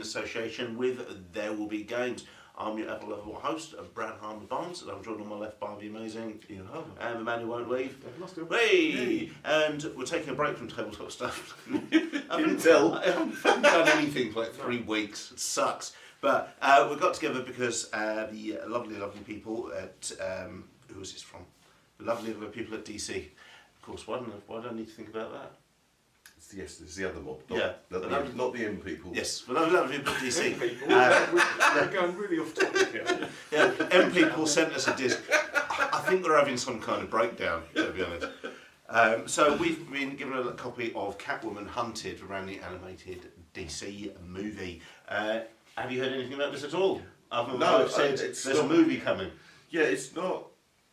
association with There Will Be Games. I'm your ever-lovable host, Brad Harmer Barnes, and I'm joined on my left by the amazing Ian Harmer. and the man who won't leave. Hey! And we're taking a break from tabletop stuff. I Can tell. I haven't done anything for like 3 weeks. It sucks. But we got together because the lovely people at who was this from? The lovely people at DC. Of course, why don't I need to think about that? It's the other mob. Not the M people. Yes, the lovely people at DC. M people. We're going really off topic here. Yeah, M people sent us a disc. I think they're having some kind of breakdown, to be honest. So we've been given a copy of Catwoman Hunted around the animated DC movie. Have you heard anything about this at all? Other than No, I've said there's a movie coming. Yeah, it's not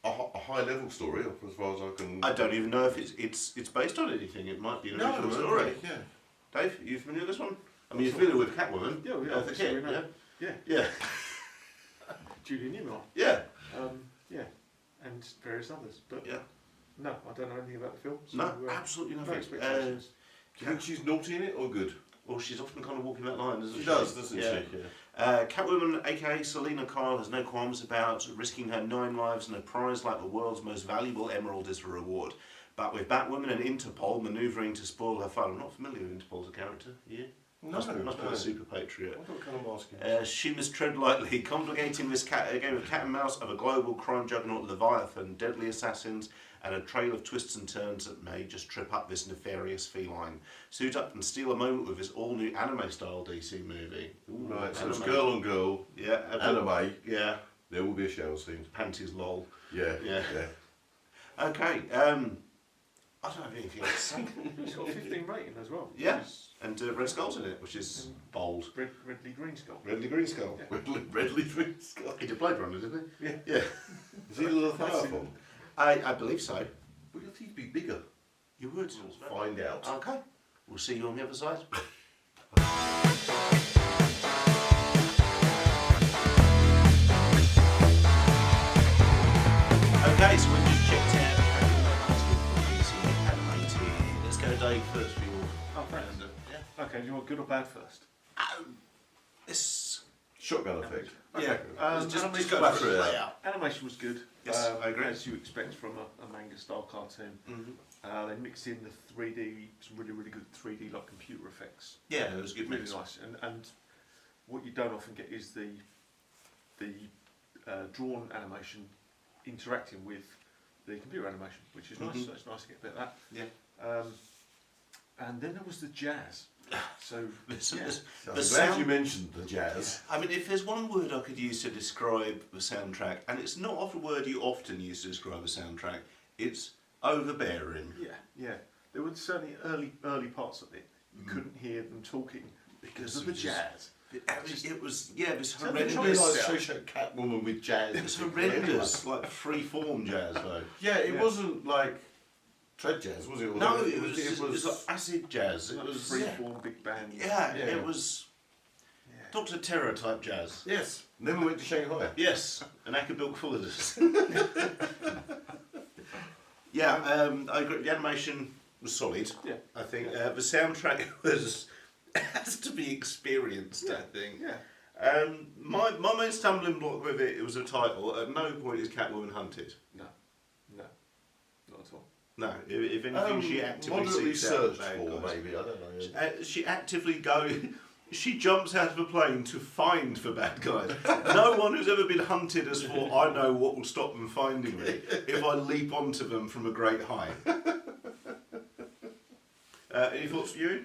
a high level story as far as I can. I don't even know if it's based on anything. It might be an original story. Okay, yeah. Dave, are you familiar with this one? I mean, you're familiar with Catwoman? Yeah, the obviously kid, we know. yeah. Yeah. Julie Newmar. Yeah. Yeah, and various others. But Yeah. no, I don't know anything about the film. So, No, absolutely no nothing. expectations. Do you think she's naughty in it or good? Well, she's often kind of walking that line, doesn't she? She does, doesn't Yeah. she? Yeah. Catwoman, aka Selena Kyle, has no qualms about risking her 9 lives and a prize like the world's most valuable emerald is the reward. But with Batwoman and Interpol manoeuvring to spoil her fun, I'm not familiar with Interpol as a character. Yeah. Must be a super patriot. What kind of asking? She must tread lightly, complicating this game of cat and mouse of a global crime juggernaut Leviathan, deadly assassins, and a trail of twists and turns that may just trip up this nefarious feline. Suit up and steal a moment with this all-new anime-style DC movie. Ooh, Right, so it's anime. girl on girl, Yeah. anime, Yeah. there will be a shower scene. Panties lol. Yeah, Yeah. yeah. Okay. I don't have anything else to say. It's got a 15 rating as well. Yeah. Which is And Red Skull's in it, which is bold. Redley Green Skull. Redley Green Skull. Yeah. Redley Green Skull. He did Blade Runner, didn't he? Yeah. Yeah. Is he a little fire That's from? I believe so. Well, I think he'd be bigger. You would. We'll find out. Okay. We'll see you on the other side. Okay, so we've just checked out DC animated. Let's go Dave first for your thanks. calendar. Yeah. Okay, do you want good or bad first? This. Shotgun effect. Yeah. Just animation go back through through the that. layout. Animation was good. Yes, I agree. As you expect from a manga style cartoon. Mm-hmm. They mixed in the 3D, some really good 3D like computer effects. Yeah, it was a good Really mix. nice. And what you don't often get is the drawn animation interacting with the computer animation, which is nice. Mhm. So it's nice to get a bit of that. Yeah. And then there was the jazz. So Listen, yeah. this- I'm the glad sound. you mentioned the jazz. I mean, if there's one word I could use to describe the soundtrack, and it's not often a word you often use to describe a soundtrack, it's overbearing. Yeah. There were certainly early parts of it. You couldn't hear them talking because of the jazz. It was this Tell me Didn't horrendous. realise associate Catwoman with jazz. It was horrendous, like free-form jazz though. Yeah, it Yeah. wasn't like tread jazz, was it? Or No, like- it was like acid jazz. It Like was freeform big band. yeah, Yeah. it was Yeah. Dr. Terror type jazz. Yes. Never went to Shanghai. Yes, an academic full of this. Yeah, I agree. The animation was solid. Yeah. I think the soundtrack has to be experienced. I think. Yeah. My main stumbling block with it was a title. At no point is Catwoman hunted. No, not at all. No, if anything, she actively moderately seeks out the searched bad for, guys. maybe. I don't know. Yeah. She actively she jumps out of a plane to find the bad guys. No one who's ever been hunted has thought, I know what will stop them finding me if I leap onto them from a great height. Any thoughts for you?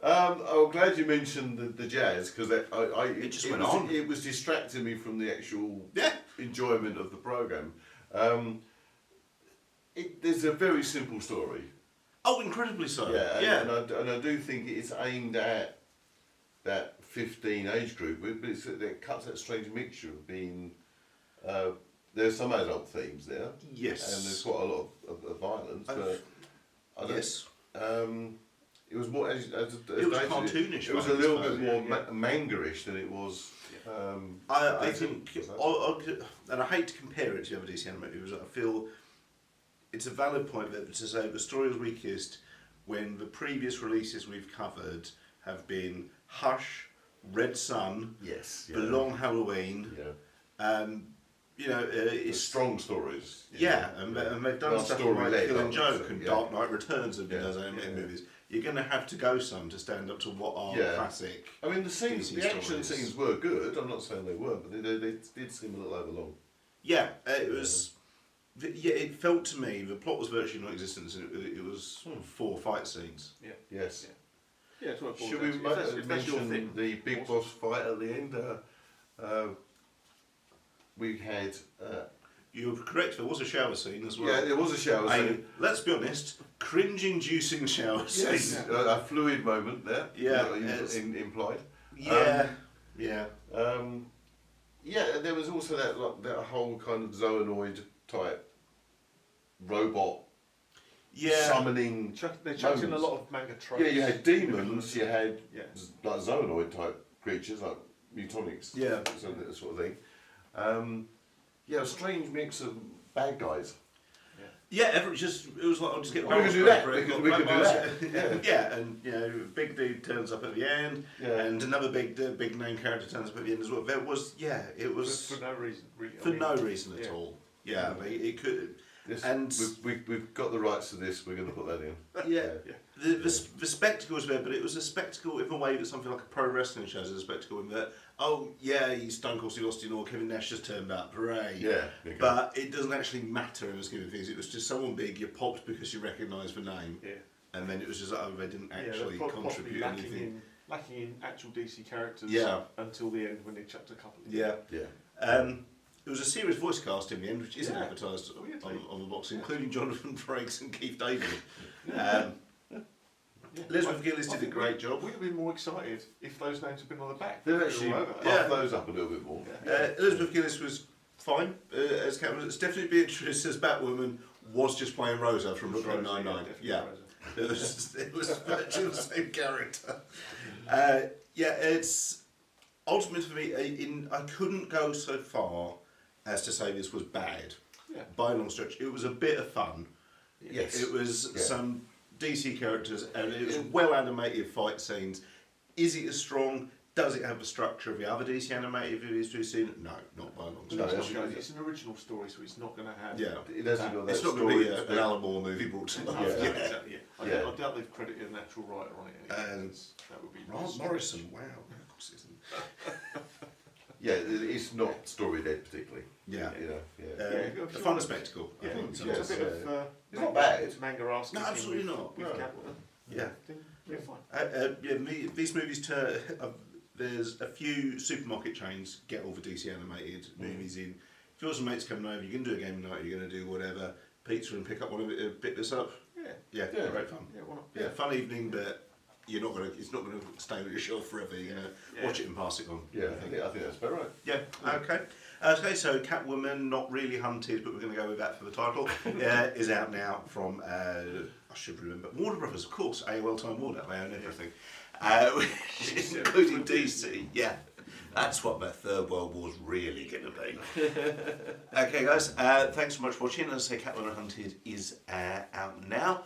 I'm glad you mentioned the jazz because it went on. It was distracting me from the actual Yeah. enjoyment of the program. There's a very simple story. Oh, incredibly so. Yeah, and I do think it's aimed at that 15 age group, but it cuts that strange mixture of being. There's some adult themes there, Yes. and there's quite a lot of violence, but I don't, Yes. it was more as It was Dave said, cartoonish, It was I a little suppose, bit more yeah. manga-ish than it was. I decent. think, and I hate to compare it to the other DC animated movies, I feel it's a valid point that to say the story was weakest when the previous releases we've covered have been Hush, Red Sun, Yes. The Long Halloween. Yeah. You know, It's it's strong stories. and they've done Well, stuff story-led, like Kill and aren't they? Joke So, and yeah. Dark Knight Returns and Yeah. those animated movies. You're going to have to go some to stand up to what are Yeah. classic. I mean, the scenes, DC the action stories. scenes were good. I'm not saying they weren't, but they did seem a little overlong. Yeah, it was. Yeah, it felt to me the plot was virtually non-existent. It was 4 fight scenes. Yeah. Yes. Yeah, it's what it boils Should down we to. If that's your mention thing, the big awesome. boss fight at the end? We had. You're correct. There was a shower scene as well. Yeah, there was a shower scene. Let's be honest, cringe-inducing shower scene. Yes, a fluid moment there. Yeah, implied. Yeah, Yeah, there was also that whole kind of zoanoid type robot summoning. They chucked in a moments. lot of manga tropes. Yeah, you had demons, you had Yeah. like zoanoid type creatures, like mutonics, sort of thing. A strange mix of bad guys. Yeah, it was like I'll just get. We can do that. barrels, We can do that. Yeah. Yeah, and you know, big dude turns up at the end, Yeah. and another big name character turns up at the end as well. There was, it was For no reason, really. for no reason at all. Yeah, it could. This, And- we've got the rights to this. We're going to put that in. Yeah, Yeah. the spectacle was there, but it was a spectacle in a way that something like a pro wrestling show is a spectacle in that. Oh yeah, he's Stone Cold Steve Austin or Kevin Nash just turned up, hooray! Yeah. Okay. But it doesn't actually matter in the scheme of things. It was just someone big you popped because you recognised the name, Yeah. and then it was just they didn't actually possibly contribute anything. lacking in actual DC characters. Yeah. Until the end when they chucked a couple. In. Yeah. Yeah. It was a serious voice cast in the end, which isn't Yeah. advertised Weirdly. on the box, including Jonathan Frakes and Keith David. Yeah. Elizabeth Gilles I did a think great job. We'd have been more excited if those names had been on the back. They've actually All over. buffed those up a little bit more. Elizabeth Gilles was fine as Catwoman. It's definitely Beatriz as Batwoman was just playing Rosa from Brooklyn Nine-Nine. Yeah. It was virtually the same character. It's ultimately for me. I couldn't go so far as to say this was bad. Yeah. By a long stretch, it was a bit of fun. Yes. It was Yeah. some DC characters and it was well animated fight scenes. Is it as strong? Does it have the structure of the other DC animated movies we've seen? No, not by a long No, stretch. It's an original story, so it's not going to have. Yeah. It hasn't got that It's not going to be story. an Alan Moore movie brought to life. Yeah. Exactly. I doubt they've credited a natural writer on it. Anyway. And That would be Grant Morrison, wow. Of course it isn't. Yeah, it's not story led particularly. Yeah. You know, yeah. A fun spectacle. I think. It's Yes, a bit of. It's not bad. Manga ass. No, absolutely not. With No. Catwoman. Yeah. Then you're fine. These movies turn. There's a few supermarket chains get all the DC animated movies in. If yours and mates coming over, you're going to do a game night, you're going to do whatever, pizza and pick up one of it, pick this up. Yeah. Yeah, great fun. Yeah, why not? Yeah, fun evening, but you're not going to. It's not going to stay on your shelf forever. You're going to watch it and pass it on. Yeah, I think that's about right. Yeah. Okay. So Catwoman, not really hunted, but we're going to go with that for the title. Is out now from I should remember Warner Brothers, of course. AOL Time Warner, they own everything, including DC. Yeah. That's what the Third World War's really going to be. Okay, guys, thanks so much for watching. As I say, Catwoman Hunted is out now.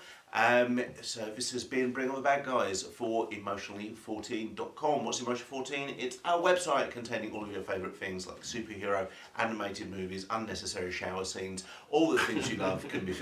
So this has been Bring On The Bad Guys for Emotionally14.com. What's Emotion14? It's our website containing all of your favourite things like superhero, animated movies, unnecessary shower scenes, all the things you love can be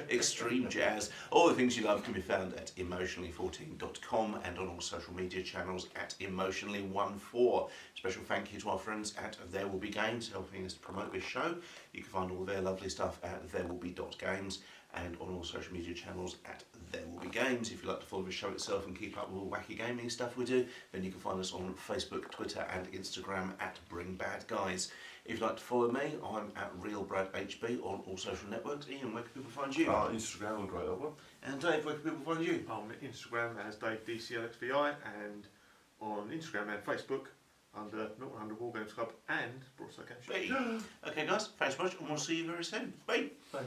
extreme jazz, all the things you love can be found at Emotionally14.com and on all social media channels at Emotionally14. Special thank you to our friends at There Will Be Games helping us to promote this show. You can find all their lovely stuff at therewillbe.games and on all social media channels at There Will Be Games. If you'd like to follow the show itself and keep up with all the wacky gaming stuff we do, then you can find us on Facebook, Twitter and Instagram at Bring Bad Guys. If you'd like to follow me, I'm at RealBradHB on all social networks. Ian, where can people find you? Instagram and great one. And Dave, where can people find you? On Instagram as Dave DCLXVI and on Instagram and Facebook under Milton 100 War Games Club and Broadside Game Show. Okay guys, thanks so much and we'll see you very soon. Bye. Bye.